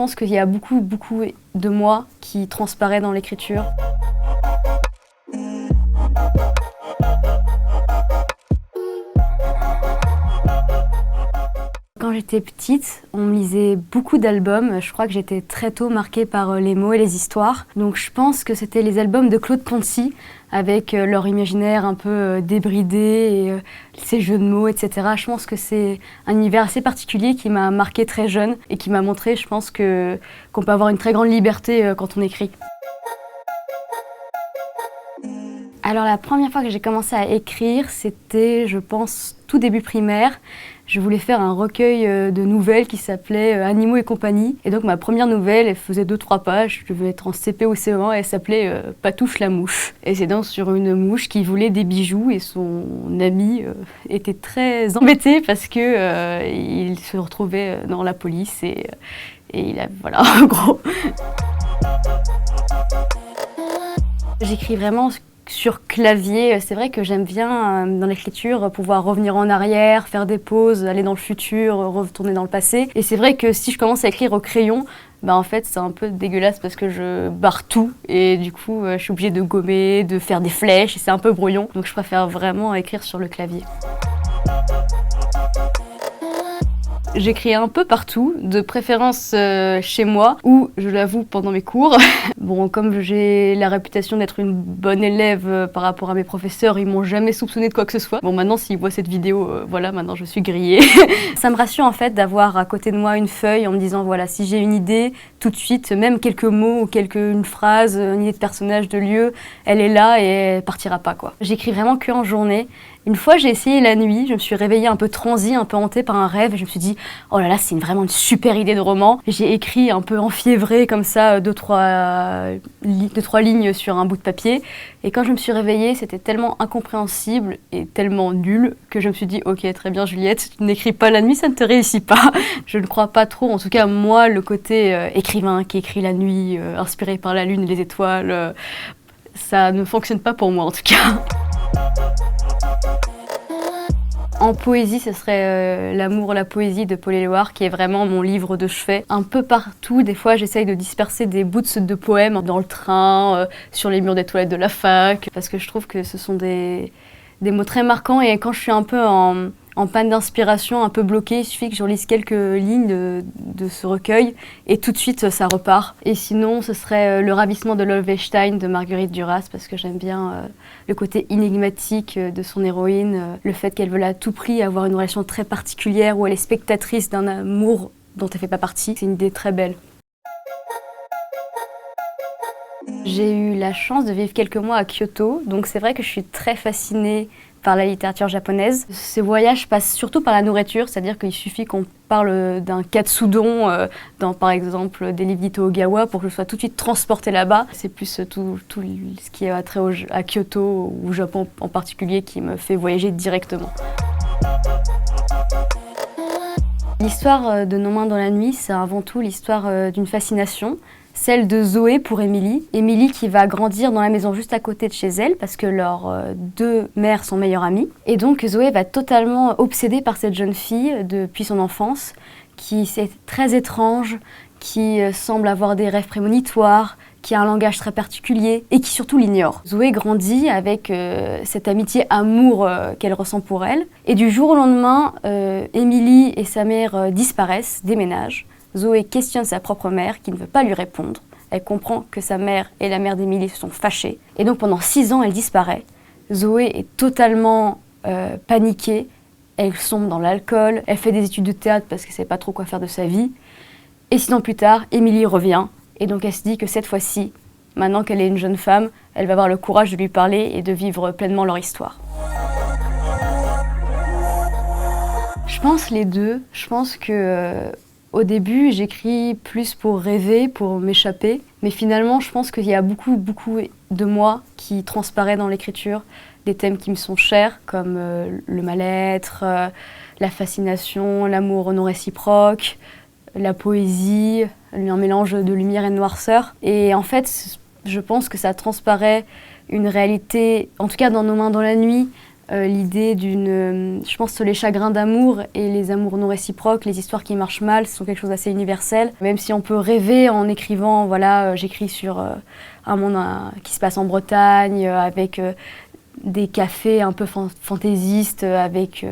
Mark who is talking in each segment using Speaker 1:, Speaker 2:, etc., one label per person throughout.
Speaker 1: pense qu'il y a beaucoup de moi qui transparaît dans l'écriture. Quand j'étais petite, on me lisait beaucoup d'albums. Je crois que j'étais très tôt marquée par les mots et les histoires. Donc je pense que c'était les albums de Claude Ponty, avec leur imaginaire un peu débridé et ses jeux de mots, etc. Je pense que c'est un univers assez particulier qui m'a marquée très jeune et qui m'a montré, je pense, qu'on peut avoir une très grande liberté quand on écrit. Alors la première fois que j'ai commencé à écrire, c'était, je pense, tout début primaire. Je voulais faire un recueil de nouvelles qui s'appelait Animaux et compagnie. Et donc ma première nouvelle, elle faisait 2-3 pages, je devais être en CP ou CE1, et elle s'appelait Patouche la mouche. Et c'est donc sur une mouche qui voulait des bijoux et son ami était très embêté parce que il se retrouvait dans la police et il a, voilà, en gros. J'écris vraiment sur clavier. C'est vrai que j'aime bien, dans l'écriture, pouvoir revenir en arrière, faire des pauses, aller dans le futur, retourner dans le passé. Et c'est vrai que si je commence à écrire au crayon, bah en fait c'est un peu dégueulasse parce que je barre tout et du coup je suis obligée de gommer, de faire des flèches et c'est un peu brouillon. Donc je préfère vraiment écrire sur le clavier. J'écris un peu partout, de préférence chez moi ou, je l'avoue, pendant mes cours. Bon, comme j'ai la réputation d'être une bonne élève par rapport à mes professeurs, ils m'ont jamais soupçonné de quoi que ce soit. Bon, maintenant, s'ils voient cette vidéo, voilà, maintenant je suis grillée. Ça me rassure en fait d'avoir à côté de moi une feuille en me disant, voilà, si j'ai une idée, tout de suite, même quelques mots ou une phrase, une idée de personnage, de lieu, elle est là et elle partira pas, quoi. J'écris vraiment que en journée. Une fois, j'ai essayé la nuit, je me suis réveillée un peu transie, un peu hantée par un rêve, et je me suis dit « Oh là là, c'est vraiment une super idée de roman ». J'ai écrit un peu enfiévrée comme ça, 2-3 lignes sur un bout de papier. Et quand je me suis réveillée, c'était tellement incompréhensible et tellement nul que je me suis dit « Ok, très bien Juliette, tu n'écris pas la nuit, ça ne te réussit pas ». Je ne crois pas trop, en tout cas moi, le côté écrivain qui écrit la nuit, inspiré par la lune et les étoiles, ça ne fonctionne pas pour moi en tout cas. En poésie, ce serait L'amour, la poésie de Paul Éluard, qui est vraiment mon livre de chevet. Un peu partout, des fois, j'essaye de disperser des bouts de poèmes dans le train, sur les murs des toilettes de la fac, parce que je trouve que ce sont des mots très marquants. Et quand je suis un peu en panne d'inspiration, un peu bloquée, il suffit que je relise quelques lignes de ce recueil et tout de suite ça repart. Et sinon ce serait Le ravissement de Lolwestein de Marguerite Duras parce que j'aime bien le côté énigmatique de son héroïne, le fait qu'elle veut à tout prix avoir une relation très particulière où elle est spectatrice d'un amour dont elle ne fait pas partie. C'est une idée très belle. J'ai eu la chance de vivre quelques mois à Kyoto, donc c'est vrai que je suis très fascinée par la littérature japonaise. Ces voyages passent surtout par la nourriture, c'est-à-dire qu'il suffit qu'on parle d'un katsudon dans par exemple des livres d'Ito Ogawa pour que je sois tout de suite transportée là-bas. C'est plus tout ce qui a trait à Kyoto ou au Japon en particulier qui me fait voyager directement. L'histoire de Nos mains dans la nuit, c'est avant tout l'histoire d'une fascination. Celle de Zoé pour Émilie. Émilie qui va grandir dans la maison juste à côté de chez elle parce que leurs deux mères sont meilleures amies. Et donc Zoé va être totalement obsédée par cette jeune fille depuis son enfance qui est très étrange, qui semble avoir des rêves prémonitoires, qui a un langage très particulier et qui surtout l'ignore. Zoé grandit avec cette amitié-amour qu'elle ressent pour elle. Et du jour au lendemain, Émilie et sa mère disparaissent, déménagent. Zoé questionne sa propre mère qui ne veut pas lui répondre. Elle comprend que sa mère et la mère d'Émilie se sont fâchées. Et donc pendant 6 ans, elle disparaît. Zoé est totalement paniquée. Elle sombre dans l'alcool. Elle fait des études de théâtre parce qu'elle ne sait pas trop quoi faire de sa vie. Et 6 ans plus tard, Émilie revient. Et donc elle se dit que cette fois-ci, maintenant qu'elle est une jeune femme, elle va avoir le courage de lui parler et de vivre pleinement leur histoire. Je pense les deux. Je pense que au début, j'écris plus pour rêver, pour m'échapper. Mais finalement, je pense qu'il y a beaucoup de moi qui transparaît dans l'écriture. Des thèmes qui me sont chers, comme le mal-être, la fascination, l'amour non réciproque, la poésie, un mélange de lumière et de noirceur. Et en fait, je pense que ça transparaît une réalité, en tout cas dans Nos mains dans la nuit, l'idée d'une... je pense que les chagrins d'amour et les amours non réciproques, les histoires qui marchent mal, ce sont quelque chose d'assez universel. Même si on peut rêver en écrivant, voilà, j'écris sur un monde qui se passe en Bretagne, avec des cafés un peu fantaisistes, avec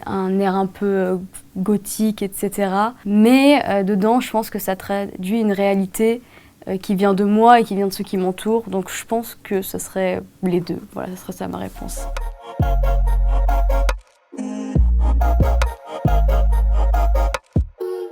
Speaker 1: un air un peu gothique, etc. Mais dedans, je pense que ça traduit une réalité qui vient de moi et qui vient de ceux qui m'entourent. Donc je pense que ce serait les deux. Voilà, ce serait ça ma réponse.